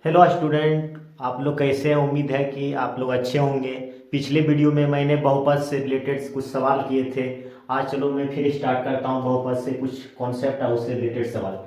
Hello student, आप लोग कैसे हैं? उम्मीद है कि आप लोग अच्छे होंगे। पिछले वीडियो में मैंने बहुपद से रिलेटेड कुछ सवाल किए थे। आज चलो मैं फिर स्टार्ट करता हूँ बहुपद से कुछ कॉन्सेप्ट है उससे रिलेटेड सवाल।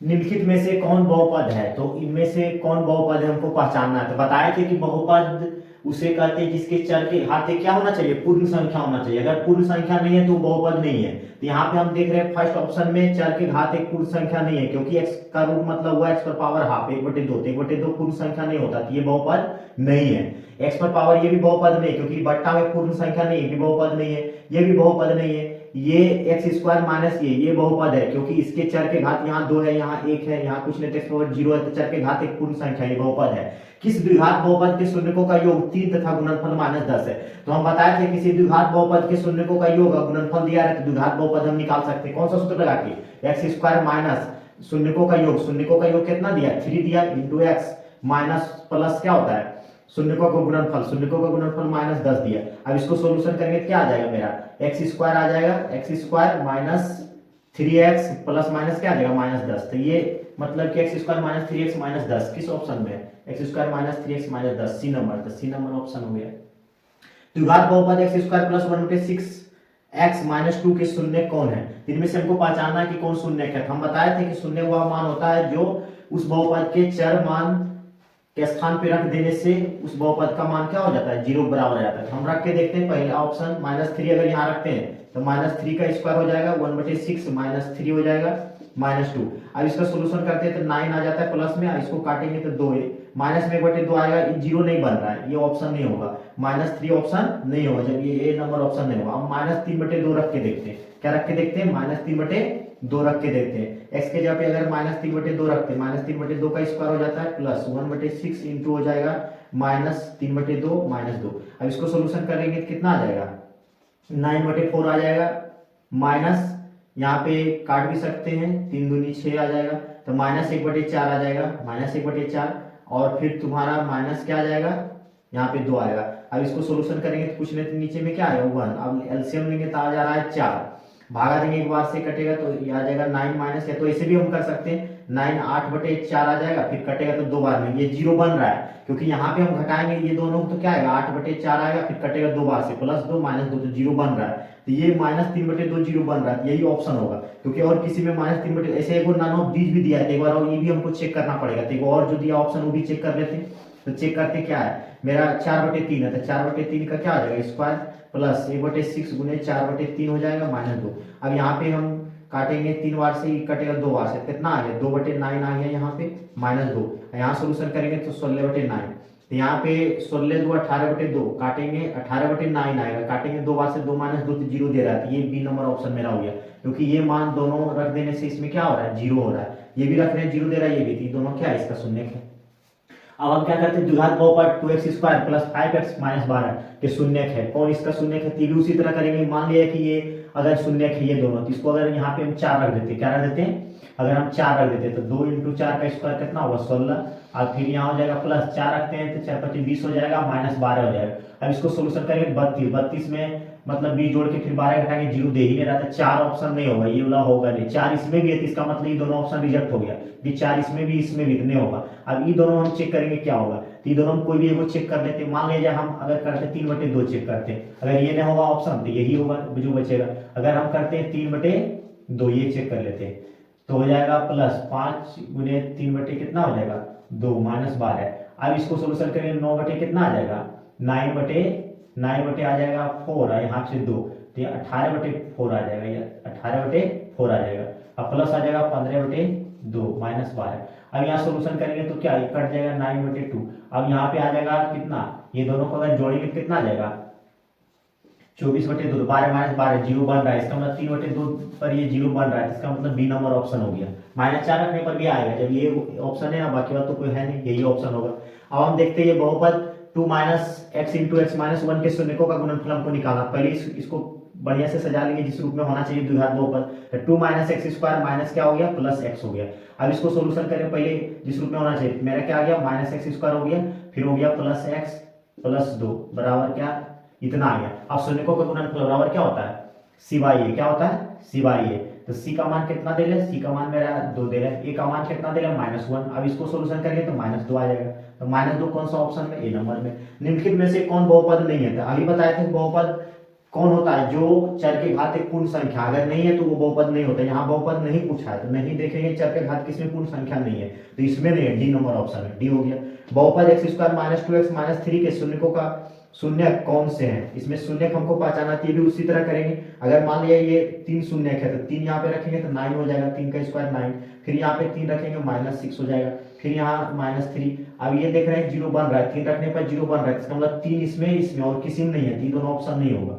निम्नलिखित में से कौन बहुपद है? तो इनमें से कौन बहुपद है हमको पहचानना है। तो बताए थे कि बहुपद उसे कहते हैं जिसके चर के घाते क्या होना चाहिए? पूर्ण संख्या होना चाहिए। अगर पूर्ण संख्या नहीं है तो बहुपद नहीं है। तो यहाँ पे हम देख रहे हैं फर्स्ट ऑप्शन में चर के घात एक पूर्ण संख्या नहीं है, क्योंकि एक्स का रूट मतलब हुआ एक्स पर पावर हाफ, एक बटे दो, तो एक बटे दो पूर्ण संख्या नहीं होता, तो ये बहुपद नहीं है। एक्स पर पावर ये भी बहुपद नहीं, क्योंकि बट्टा में पूर्ण संख्या नहीं है, ये भी बहुपद नहीं है, ये भी बहुपद नहीं है। ये एक्स स्क्वायर माइनस ये बहुपद है, क्योंकि इसके चर के घात यहाँ दो है, यहाँ एक है, यहाँ कुछ नहीं, तो जीरो है, तो चर के घात एक पूर्ण संख्या, ये बहुपद है। किस द्विघात बहुपद के शून्यकों का योग 3 तथा गुणनफल -10 है? तो हम बताए थे किसी द्विघात बहुपद के शून्यकों का योग गुणनफल दिया है तो द्विघात बहुपद हम निकाल सकते हैं। कौन सा सूत्र लगा के? एक्स स्क्वायर माइनस शून्यकों का योग, शून्यकों का योग कितना दिया? 3 दिया, इंटू एक्स माइनस प्लस क्या होता है शून्यकों का गुणनफल, शून्यकों का गुणनफल -10 दिया। अब इसको सोल्यूशन करेंगे तो क्या आ जाएगा मेरा? एक्स स्क्वायर आ जाएगा, x square minus 3x plus minus क्या आ जाएगा? -10। तो ये मतलब कि x square minus 3x minus 10 किस ऑप्शन में है? X square minus 3x minus 10 C number, तो सी नंबर ऑप्शन हो गया। द्विघात बहुपद x square plus 1/6 x minus 2 के शून्य कौन है? इनमें से हमको पहचानना है कि कौन शून्य है। हम बताए थे कि शून्य वह मान होता है जो उस बहुपद के चर मान के स्थान पे रख देने से उस बहुपद का मान क्या हो जाता है? जीरो बराबर आ जाता है। हम रख के देखते हैं। पहला ऑप्शन -3 अगर यहाँ रखते हैं तो -3 का स्क्वायर हो जाएगा 1/6 -3 हो जाएगा -2। अब इसका सोल्यूशन करते हैं तो 9 आ जाता है प्लस में, इसको काटेंगे तो 2 माइनस में 1/2 आएगा, जीरो नहीं बन रहा है, ये ऑप्शन नहीं होगा। -3 ऑप्शन नहीं होगा, जब ये ए नंबर ऑप्शन नहीं होगा। हम -3/2 रख के देखते हैं। क्या रख के देखते हैं? -3/2 रख के देखते हैं। एक्स के जगह पे अगर -3/2 रखते हैं, -3/2 का स्क्वायर हो जाता है प्लस 1/6 इंटू हो जाएगा -3/2 -2। अब इसको सोल्यूशन करेंगे तो कितना आ जाएगा? 9/4 आ जाएगा, माइनस यहाँ पे काट भी सकते हैं, 3 दूनी 6 आ जाएगा, तो -1/4 आ जाएगा, -1/4। और फिर तुम्हारा माइनस क्या आ जाएगा? यहाँ पे 2 आएगा। अब इसको सोल्यूशन करेंगे तो कुछ नहीं, तो नीचे में क्या आएगा? 1। अब एलसीएम लेंगे तो आ जा रहा है 4, भागा देंगे एक बार से कटेगा तो ये आ जाएगा 9 माइनस, या तो ऐसे भी हम कर सकते हैं 9 8/4 आ जाएगा, फिर कटेगा तो 2 बार में, ये जीरो बन रहा है क्योंकि यहाँ पे हम घटाएंगे ये दोनों तो क्या आएगा? 8/4 आएगा, फिर कटेगा 2 बार से, +2 -2 तो जीरो बन रहा है। तो ये -3/2 जीरो बन रहा है, यही ऑप्शन होगा, क्योंकि और किसी में -3/2 ऐसे एक और नानो बीज भी दिया है, एक बार और ये भी हमको चेक करना पड़ेगा। तो एक और जो दिया ऑप्शन वो भी चेक कर लेते हैं। तो चेक करते क्या है मेरा? 4/3 है, तो 4/3 का क्या आ जाएगा? स्क्वायर प्लस 1/6 गुने 4/3 हो जाएगा -2। अब यहाँ पे हम काटेंगे 3 बार से, कटेगा 2 बार से, कितना आ गया? 2/9 आ गया यहाँ पे -2। यहाँ सोल्यूशन करेंगे तो 16/9, तो यहाँ पे 16 2 18/2 काटेंगे 18/9 आएगा, काटेंगे 2 बार से, 2 -2 तो जीरो दे रहा है, तो ये बी नंबर ऑप्शन मेरा हो गया, क्योंकि ये मान दोनों रख देने से इसमें क्या हो रहा है? जीरो हो रहा है। ये भी रख रहे हैं, जीरो दे रहा है, ये भी, तो दोनों क्या है? इसका शून्य है। अब हम क्या करते हैं? द्विघात बहुपद 2x square plus 5x minus 12 के शून्यक है। कौन इसका शून्यक है? भी उसी तरह करेंगे। मान लिया कि ये अगर शून्यक है ये दोनों, तो इसको अगर यहाँ पे हम 4 रख देते, क्या रख देते हैं? अगर हम 4 रख देते तो 2 × 4 का स्क्वायर कितना होगा? 16। अब फिर यहाँ हो जाएगा प्लस 4 रखते हैं तो 4×5 = 20 हो जाएगा, -12 हो जाएगा। अब इसको सोल्यूशन करेंगे 32 में मतलब 20 जोड़ के फिर 12 घटाएंगे, जीरो दे ही नहीं रहा था। 4 ऑप्शन नहीं होगा, ये वाला होगा नहीं। 4 इसमें भी है तो इसका मतलब ये दोनों ऑप्शन रिजेक्ट हो गया, ये 4 इसमें भी इसमें भी नहीं होगा। अब ये दोनों हम चेक करेंगे क्या होगा, तो ये दोनों हम कोई भी एगो चेक कर लेते हैं। मान लीजिए हम अगर करते 3/2 चेक करते हैं, अगर ये नहीं होगा ऑप्शन तो यही होगा जो बचेगा। अगर हम करते हैं 3/2 ये चेक कर लेते हैं तो हो जाएगा प्लस 5 गुने 3 कितना हो जाएगा? 2 -12। अब इसको सोल्यूशन करेंगे 9 कितना आ जाएगा? 9 आ जाएगा 4, यहाँ से 2, तो 18/4 आ जाएगा, ये 18/4 आ जाएगा। अब प्लस आ जाएगा 15/2 -12। अब यहाँ सोल्यूशन करेंगे तो क्या कट जाएगा 9/2। अब यहाँ पे आ जाएगा कितना? ये दोनों को अगर जोड़ेंगे तो कितना आ जाएगा? 24/2, 12 -12 जीरो बन रहा है, इसका मतलब 3/2 पर ये जीरो बन रहा है, इसका मतलब बी नंबर ऑप्शन हो गया। -4 रखने पर भी आएगा, जब ये ऑप्शन है, बाकी बात तो कोई है नहीं, यही ऑप्शन होगा। अब हम देखते हैं ये बहुपद 2 - x × x - 1 के शून्यकों का गुणनफल हमको निकालना। पहले इसको बढ़िया से सजा लेंगे जिस रूप में होना चाहिए द्विघात बहुपद। 2 - x स्क्वायर माइनस क्या हो गया? प्लस x हो गया। अब इसको सोल्यूशन करें पहले जिस रूप में होना चाहिए, मेरा क्या आ गया? -x स्क्वायर हो गया, फिर हो गया प्लस x प्लस 2 बराबर क्या? इतना आ गया। अब शून्यकों का गुणनफल बराबर क्या होता है? c/a। क्या होता है? c/a। तो सी का मान कितना दे रहे, सी का मान मेरा 2 दे रहा है, ए का मान कितना दे रहा है -1। अब इसको सोल्यूशन करेंगे तो -2 आ जाएगा। तो -2 कौन सा ऑप्शन में, ए नंबर में। निम्नलिखित में से कौन बहुपद नहीं है, तो अभी बताए थे बहुपद कौन होता है, जो चर के घात एक पूर्ण संख्या, अगर नहीं है तो वो बहुपद नहीं होता। यहाँ बहुपद नहीं पूछा है तो नहीं देखेंगे, चर के घात किसमें पूर्ण संख्या नहीं है, तो इसमें नहीं है, डी नंबर ऑप्शन है, डी हो गया। बहुपद x² -2x -3 के शून्यकों का शून्य कौन से हैं, इसमें शून्य हमको पहचाना थी, भी उसी तरह करेंगे। अगर मान लिया ये 3 शून्य है तो 3 यहाँ पे रखेंगे तो 9 हो जाएगा, 3 का स्क्वायर 9, फिर यहाँ पे 3 रखेंगे -6 हो जाएगा, फिर यहाँ -3। अब ये देख रहे हैं 0 बन रहा है, 3 रखने पर 0 बन रहा है, इसका मतलब 3 इसमें और किसी में नहीं है, तीन दोनों ऑप्शन नहीं होगा,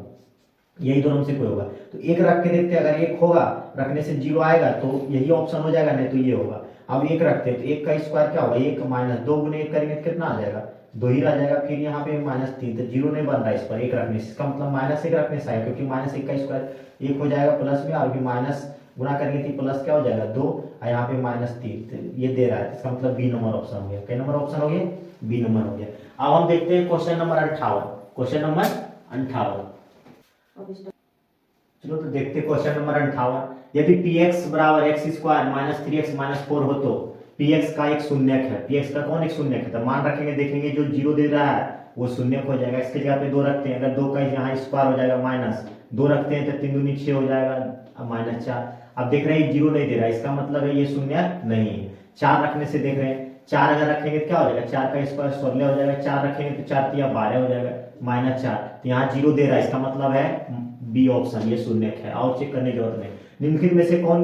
यही दोनों में से कोई होगा। तो एक रख के देखते हैं, अगर एक होगा रखने से 0 आएगा तो यही ऑप्शन हो जाएगा, नहीं तो ये होगा। अब एक रखते हैं तो एक का स्क्वायर क्या होगा, 1 -2 गुने 1 करेंगे तो कितना आ जाएगा, 2 ही आ जाएगा। फिर यहाँ पे -3, तो 0 नहीं बन रहा है इस पर, एक रखने से, इसका मतलब -1 रखने से आएगा, क्योंकि -1 का स्क्वायर 1 हो जाएगा प्लस में, और माइनस गुणा करेंगे तो प्लस क्या हो जाएगा 2, और यहाँ पे -3, तो ये दे रहा है, इसका मतलब बी नंबर ऑप्शन हो गया। क्या नंबर ऑप्शन हो गया, बी नंबर हो गया। अब हम देखते हैं क्वेश्चन नंबर 58, क्वेश्चन नंबर 58। चलो तो देखते क्वेश्चन नंबर 58। यदि px बराबर x² -3x -4 हो तो px का एक शून्यक है, px का कौन एक शून्यक है, तो मान रखेंगे, देखेंगे जो 0 दे रहा है वो शून्यक हो जाएगा, इसके जगह पे 2 रखते हैं, अगर 2 का यहाँ स्क्वायर हो जाएगा -2 रखते हैं तो 3 दूनी 6 हो जाएगा, -4। अब देख रहे हैं 0 नहीं दे रहा है, इसका मतलब है ये शून्यक नहीं है। 4 रखने से देख रहे हैं, 4 अगर रखेंगे तो क्या हो जाएगा, 4 का स्क्वायर 16 हो जाएगा, 4 रखेंगे तो 4 तिया 12 हो जाएगा, -4। तो यहाँ 0 दे रहा है, इसका मतलब है बी ऑप्शन, ये शून्यक है, और चेक करने की जरूरत नहीं। निम्नलिखित में से कौन,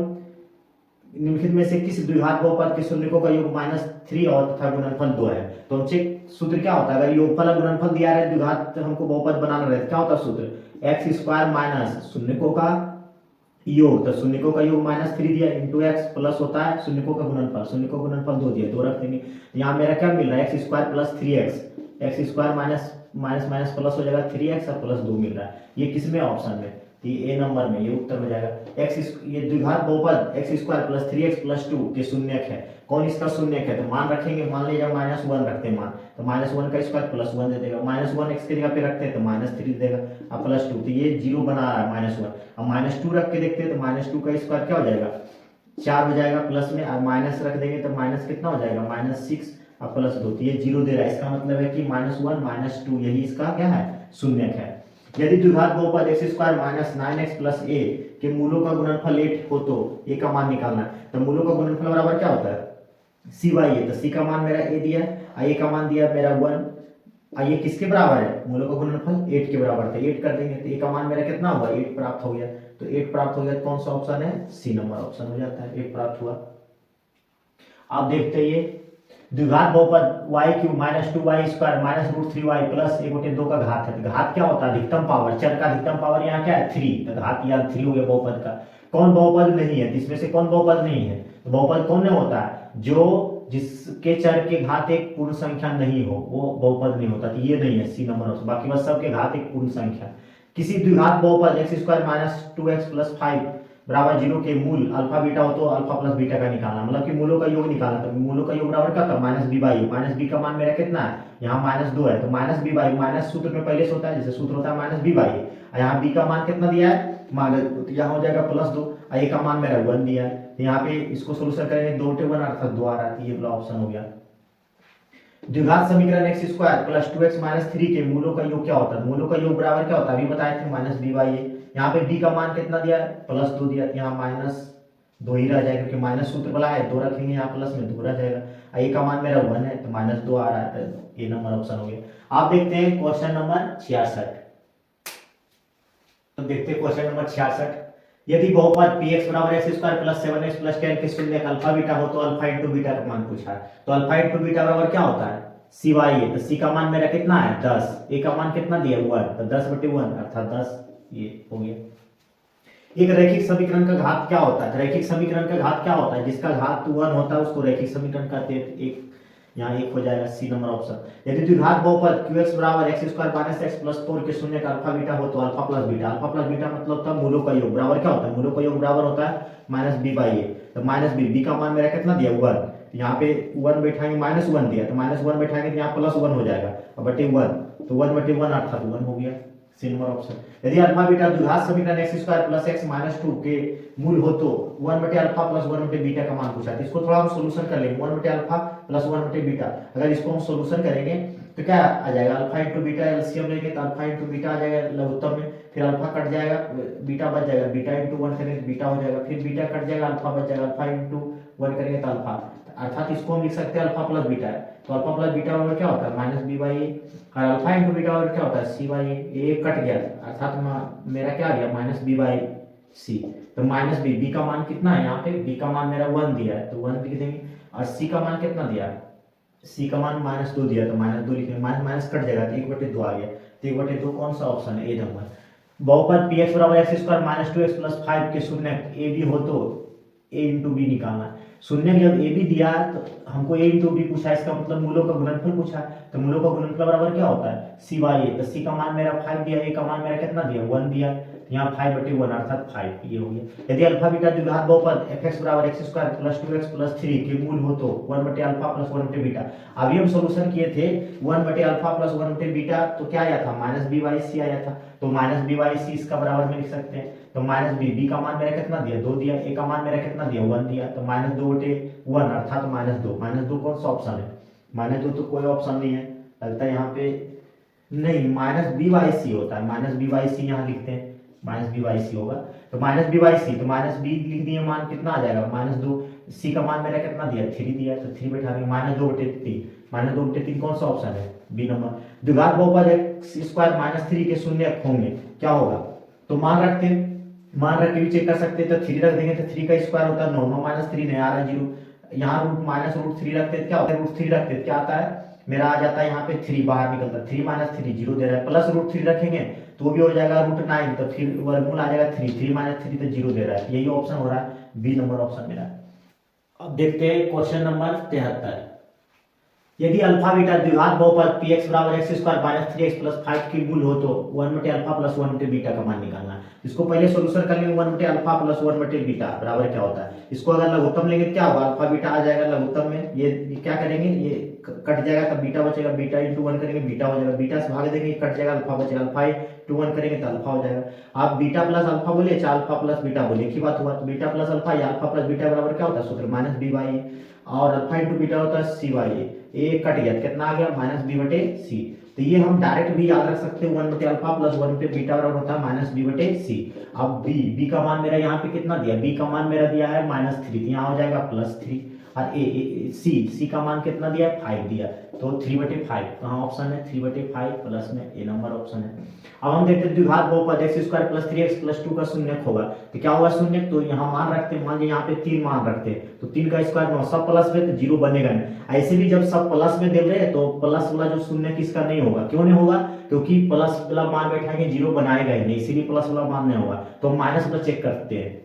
निम्नलिखित में से किस द्विघात बहुपद के शून्यकों का योग -3 और तथा गुणनफल 2 है। तो हम चेक, सूत्र क्या होता है, अगर योगफल और गुणनफल दिया है, द्विघात हमको बहुपद बनाना रहता है, क्या होता है सूत्र, x² माइनस शून्यकों का योग, तो शून्यकों का योग -3 दिया इंटू x प्लस होता है शून्यकों का गुणनफल, शून्यकों का गुणनफल 2 दिया, 2 रख देंगे। यहाँ मेरा क्या मिल रहा है, x² + 3x, x² minus plus हो जाएगा 3x और प्लस 2 मिल रहा है, ये किसमें ऑप्शन में, तो ये ए नंबर में, ये उत्तर हो जाएगा। ये द्विघात बहुपद x² + 3x + 2 के शून्यक है, कौन इसका शून्यक है, तो मान रखेंगे, मान लीजिए -1 रखते हैं मान, तो -1 का स्क्वायर +1 दे देगा, -1 x की जगह पे रखते हैं तो -3 दे देगा, और +2, तो ये 0 बना रहा है -1। अब -2 रख के देखते हैं तो -2 का स्क्वायर क्या हो जाएगा, 4 हो जाएगा प्लस में, और माइनस रख देंगे तो माइनस कितना हो जाएगा, -6 और +2, तो ये 0 दे रहा है, इसका मतलब है कि -1 -2 यही इसका क्या है, शून्यक है। यदि द्विघात बहुपद x² - 9x + a के मूलों का गुणनफल 8 हो तो a का मान निकालना है। तो मूलों का गुणनफल बराबर क्या होता है, c/a, तो c का मान मेरा a दिया है, a का मान दिया मेरा 1, और ये किसके बराबर है, मूलों का गुणनफल 8 के बराबर था, 8 कर देंगे तो a का मान मेरा कितना हुआ, 8 प्राप्त हो गया। तो 8 प्राप्त हो गया, कौन सा ऑप्शन है, सी नंबर ऑप्शन हो जाता है, 8 प्राप्त हुआ। आप देखते हैं ये द्विघात बहुपद y³ - 2y² - √3y + 1/2 का घात है। तो घात क्या होता है, अधिकतम पावर, चर का अधिकतम पावर यहाँ क्या है 3, तो घात या 3 हो गया बहुपद का। कौन बहुपद नहीं है, इसमें से कौन बहुपद नहीं है, तो बहुपद कौन नहीं होता है, जो जिसके चर के घात एक पूर्ण संख्या नहीं हो वो बहुपद नहीं होता, तो ये नहीं है, सी नंबर ऑप्शन। बाकी बस सबके घात एक पूर्ण संख्या। किसी द्विघात बहुपद x² - 2x + 5 बराबर 0 के मूल अल्फा बीटा हो तो अल्फा प्लस बीटा का निकालना, मतलब कि मूलों का योग निकालना। तो मूलों का योग बराबर क्या होता है, -b/a, का मान मेरा कितना है, यहाँ -2 है, तो -b/a, माइनस सूत्र में पहले से होता है, जैसे सूत्र होता है -b/a, यहाँ b का मान कितना दिया है, तो यहाँ हो जाएगा +2, और a का मान मेरा 1 दिया है, तो यहाँ पे इसको सोल्यूशन करेंगे 2 × 1 अर्थात 2 आ रहा है, ये वाला ऑप्शन हो गया। द्विघात समीकरण x² + 2x - 3 के मूलों का योग क्या होता है, मूलों का योग बराबर क्या होता है, अभी बताए थे -b/a। यहाँ पे b का मान कितना दिया है, +2 दिया, यहाँ -2 ही रह जाएगा, क्योंकि माइनस सूत्र वाला है, 2 रखेंगे यहाँ प्लस में 2 रह जाएगा, a का मान मेरा 1 है तो -2 आ रहा है, तो ये नंबर ऑप्शन हो गया। आप देखते हैं क्वेश्चन नंबर 66। तो देखते हैं क्वेश्चन नंबर 66। यदि बहुपद px = x² + 7x + 10 के शून्यक अल्फा बीटा हो तो अल्फा × बीटा का मान पूछा है। तो अल्फा × बीटा बराबर क्या होता है, c/a, तो c का मान मेरा कितना है 10, a का मान कितना दिया 1, तो 10/1 अर्थात 10, ये हो गया। एक रैखिक समीकरण का घात क्या होता है, रैखिक समीकरण का घात क्या होता है, जिसका घात 1 होता है उसको रैखिक समीकरण कहते हैं। एक यहाँ 1 हो जाएगा, सी नंबर ऑप्शन। यदि द्विघात बहुपद qx = x² - x + 4 के शून्य का अल्फा बीटा हो तो alpha plus beta, alpha plus beta मतलब था मूलों का योग बराबर क्या होता है, मूलों का योग बराबर होता है -b/a, तो -b का मान मेरा कितना दिया 1, यहाँ पे 1 बैठाएंगे, -1 दिया तो -1 बैठाएंगे तो यहाँ +1 हो जाएगा, और बटे 1, तो 1/1 अर्थात 1 हो गया, सी नंबर ऑप्शन। यदि अल्फा बीटा द्विघात समीकरण x square plus x minus 2 के मूल हो तो 1 बटे अल्फा प्लस 1 बटे बीटा का मान पूछा है। इसको थोड़ा हम सोल्यूशन कर लेंगे। 1 बटे अल्फा प्लस 1 बटे बीटा, अगर इसको हम सोल्यूशन करेंगे तो क्या आ जाएगा, अल्फा इंटू बीटा एलसीएम लेंगे तो अल्फा इंटू बीटा आ जाएगा लघुत्तम में, फिर अल्फा कट जाएगा बीटा बच जाएगा, बीटा इंटू 1 करेंगे तो बीटा हो जाएगा, फिर बीटा कट जाएगा अल्फा बच जाएगा, अल्फा इंटू 1 करेंगे तो अल्फा, अर्थात इसको हम लिख सकते हैं अल्फा प्लस बीटा है। तो अल्फा प्लस बीटा बराबर क्या होता है माइनस बी बाई ए, और अल्फा इंटू बीटा बराबर क्या होता है सी बाई ए, कट गया अर्थात मेरा क्या आ गया माइनस बी बाई सी। तो माइनस बी का मान कितना है, यहाँ पे बी का मान मेरा 1 दिया है तो 1 लिख देंगे, और सी का मान कितना दिया है, सी का मान माइनस 2 दिया तो माइनस 2 लिखेंगे, माइनस माइनस कट जाएगा तो 1/2 आ गया, तो 1/2 कौन सा ऑप्शन है, ए नंबर। बहुपद पी एक्स बराबर x square minus 2x plus 5 के शून्य ए बी हो तो ए इंटू बी निकालना है। शून्य जब ए बी दिया तो हमको ए इंटू बी पूछा, इसका मतलब मूलों का गुणनफल पूछा, तो मूलों का गुणनफल बराबर क्या होता है सी बाई ए, तो सी का मान मेरा 5 दिया, ए का मान मेरा कितना दिया 1 दिया, यहाँ 5/1 अर्थात 5 ये हो गया। यदि अल्फा बीटा द्विघात बहुपद एफ एक्स बराबर x square plus 2x plus 3 के मूल हो तो 1 बटे अल्फा प्लस 1 बटे बीटा। अभी हम सोल्यूशन किए थे 1 बटे अल्फा प्लस 1 बटे बीटा, तो क्या आया था माइनस बी बाई सी आया था, तो माइनस बी बाई सी इसका बराबर में लिख सकते हैं। तो माइनस बी का मान मेरा कितना दिया 2 दिया, ए का मान मेरा कितना दिया 1 दिया, तो माइनस 2/1 अर्थात -2 कौन सा ऑप्शन है, -2 तो कोई ऑप्शन नहीं है, लगता है यहाँ पे नहीं माइनस बी बाई सी होता है, माइनस बी बाई सी यहाँ लिखते हैं, माइनस बी बाई सी होगा, तो माइनस बी बाई सी, तो माइनस बी लिख दिए, मान कितना आ जाएगा -2, सी का मान मेरा कितना दिया 3 दिया, तो 3 बैठा देंगे -2/3, -2/3 कौन सा ऑप्शन है बी नंबर। द्विघात बहुपद एक्स स्क्वायर -3 के शून्य होंगे क्या होगा, तो मान रख के भी चेक कर सकते हैं, तो 3 रख देंगे तो 3 का स्क्वायर होता है 9, 9 - 3 नहीं आ रहा 0, यहाँ -√3 रखते क्या होता है √3 रखते क्या आता है मेरा आ जाता है यहाँ पे 3 बाहर निकलता है, 3 - 3 0 दे रहा है, प्लस √3 रखेंगे तो वो भी हो जाएगा √9, तो फिर वर्गमूल आ जाएगा 3, 3 - 3 तो 0 दे रहा है, यही ऑप्शन हो रहा है बी नंबर ऑप्शन मेरा। अब देखते हैं क्वेश्चन नंबर 73। यदि अल्फा बीटा द्विघात बहुपद पी एक्स बराबर x square minus 3x plus 5 की मूल हो तो 1 बटे अल्फा प्लस 1 बटे बीटा का मान निकालना है। इसको पहले सोल्यूशन कर लेंगे, 1 बटे अल्फा प्लस 1 बटे बीटा बराबर क्या होता है, इसको अगर लघुत्तम लेंगे क्या होगा अल्फा बीटा आ जाएगा लघुत्तम में, ये क्या करेंगे ये कट जाएगा तब बीटा बचेगा, बीटा इंटू 1 करेंगे बीटा हो जाएगा, बीटा से भाग देंगे कट जाएगा अल्फा बचेगा, अल्फा इंटू 1 करेंगे तो अल्फा हो जाएगा। आप बीटा प्लस अल्फा बोले चाहे अल्फा प्लस बीटा बोले एक ही बात हुआ, तो बीटा प्लस अल्फा या अल्फा प्लस बीटा बराबर क्या होता है सूत्र माइनस बी बाई और अल्फा इंटू बीटा होता है सी बाई ए, कट गया कितना आ गया माइनस बी बटे सी, तो ये हम डायरेक्ट भी याद रख सकते हैं 1 बटे अल्फा प्लस 1 बटे बीटा बराबर होता है माइनस बी बटे सी। अब बी का मान मेरा यहाँ पे कितना दिया, बी का मान मेरा दिया है -3, यहाँ हो जाएगा +3, और सी का मान कितना दिया है 5 दिया, तो 3/5 कहाँ ऑप्शन है 3/5 प्लस में ए नंबर ऑप्शन है। अब हम देखते हैं द्विघात बहुपद x square plus 3x plus 2 का शून्य होगा तो क्या होगा शून्य, तो यहाँ मान रखते हैं, मान लीजिए यहाँ पे 3 मान रखते हैं तो 3 का स्क्वायर 9, सब प्लस में तो 0 बनेगा नहीं, ऐसे भी जब सब प्लस में दे रहे हैं तो प्लस वाला जो शून्य किसका नहीं होगा, क्यों नहीं होगा क्योंकि प्लस वाला मान बैठाएंगे 0 बनाएगा ही नहीं, इसीलिए प्लस वाला मान नहीं होगा, तो माइनस वाला चेक करते हैं,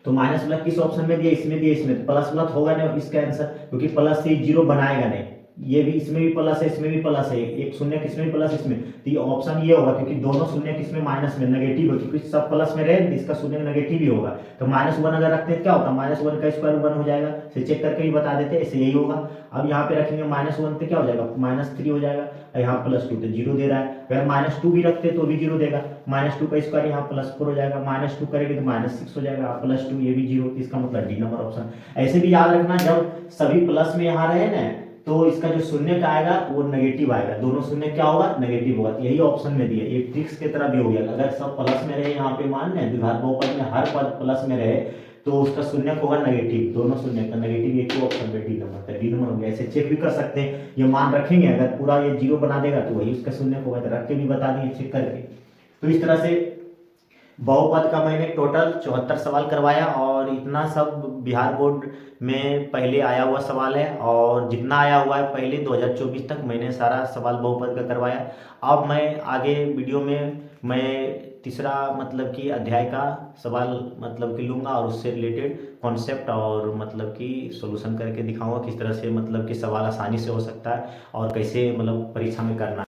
तो माइनस वाला किस ऑप्शन में दिया इसमें दिया, इसमें प्लस वाला होगा नहीं इसका आंसर, क्योंकि प्लस से 0 बनाएगा नहीं, ये भी इसमें भी प्लस है इसमें भी प्लस है, एक शून्य किसमें भी प्लस इसमें, तो ये ऑप्शन ये होगा क्योंकि दोनों शून्य किसमें माइनस में नेगेटिव है, क्योंकि सब प्लस में रहे इसका शून्य नेगेटिव ही होगा, तो -1 अगर रखते हैं क्या होता है -1 का स्क्वायर 1 हो जाएगा, इसे चेक करके भी बता देते हैं ऐसे यही होगा। अब यहाँ पे रखेंगे -1 तो क्या हो जाएगा -3 हो जाएगा, यहाँ +2 तो 0 दे रहा है, अगर -2 भी रखते तो भी 0 देगा, -2 का स्क्वायर यहाँ +4 हो जाएगा, -2 करेंगे तो -6 हो जाएगा, +2 ये भी 0, इसका मतलब डी नंबर ऑप्शन। ऐसे भी याद रखना जब सभी प्लस में यहाँ रहे ना तो इसका जो शून्य का आएगा वो नेगेटिव आएगा, दोनों शून्य क्या होगा नेगेटिव होगा, यही ऑप्शन में दिया, ये ट्रिक्स की तरह भी हो गया, अगर सब प्लस में रहे यहाँ पे मान लें द्विघात बहुपद में हर पद प्लस में रहे तो उसका शून्य होगा नेगेटिव, दोनों शून्य का नेगेटिव एक ही ऑप्शन में डी नंबर, डी नंबर हो गया। ऐसे चेक भी कर सकते हैं, ये मान रखेंगे अगर पूरा ये 0 बना देगा तो वही उसका शून्य होगा, रख के भी बता दिए चेक करके। तो इस तरह से बहुपद का मैंने टोटल 74 सवाल करवाया और इतना सब बिहार बोर्ड में पहले आया हुआ सवाल है, और जितना आया हुआ है पहले 2024 तक मैंने सारा सवाल बहुपद का करवाया। अब मैं आगे वीडियो में मैं तीसरा मतलब कि अध्याय का सवाल मतलब कि लूँगा और उससे रिलेटेड कॉन्सेप्ट और मतलब कि सॉल्यूशन करके दिखाऊंगा किस तरह से मतलब कि सवाल आसानी से हो सकता है और कैसे मतलब परीक्षा में करना